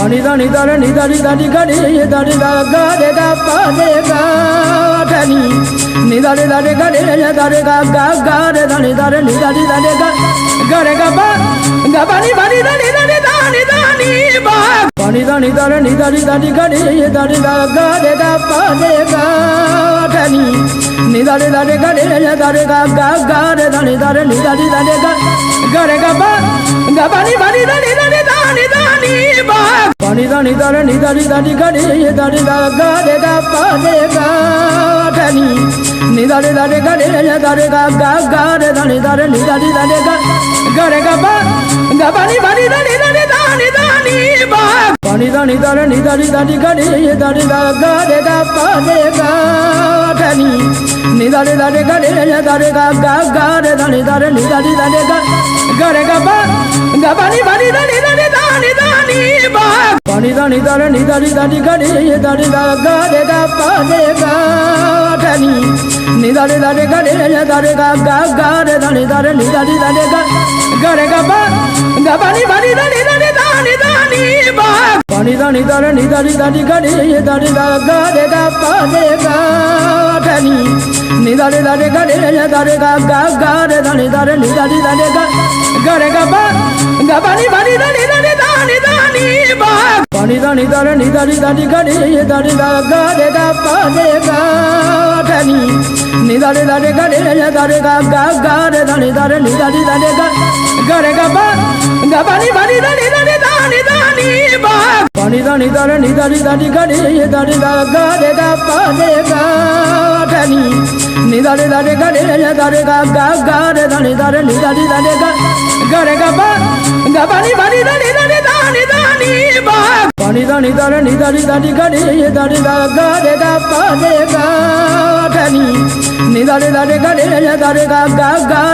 ni da ni da re ni da ni da ni ga ni da ni da ga re ga pa re ga da ni da re ga re da re ga re da ni da re ni da re ga re ga pa ni ba ni da ni da ni ba ni da ni da re ni da ni ga ni da ni da ga re ga pa re ga da ni da re ga re da re ga re da ni da re ni ga re ga pa ni ba ni da ni ba ni da ni da re ni da ni ga ni da ni da ga re ga pa re ga da ni da re ga re da re ga re da ni da re ni ga re ga pa ni ba ni da ni ba ni da ni da re ni da ni ga ni da ni da ga re ga pa re ga da ni da re ga re da re ga re da ni da re ni ga re ga pa ni ba ni da ni ba ni da ni da re ni da ni ga ni da ni da ga re ga pa re ga da ni da re ga re da re ga re da ni da re ni ga re ga pa ni ba ni da ni ba ni da ni da re ni da ni ga ni da ni da ga re ga pa re ga da ni da re ga re da re ga re da ni da re ni ga re ga pa ni ba ni da ni ba ni da ni da re ni da ni ga ni da ni da ga re ga pa re ga da ni da re ga re da re ga re da ni da re ni ga re ga pa ni ba ni da ni ba ni da ni da re ni da ni ga ni da ni da ga re ga pa re ga da ni da re ga re da re da ni da re ni ga re ga pa ni ba ni da ni ba ni da re ni da ni ga ni da ni da ga re ga pa re ga da ni da re ga re da re ga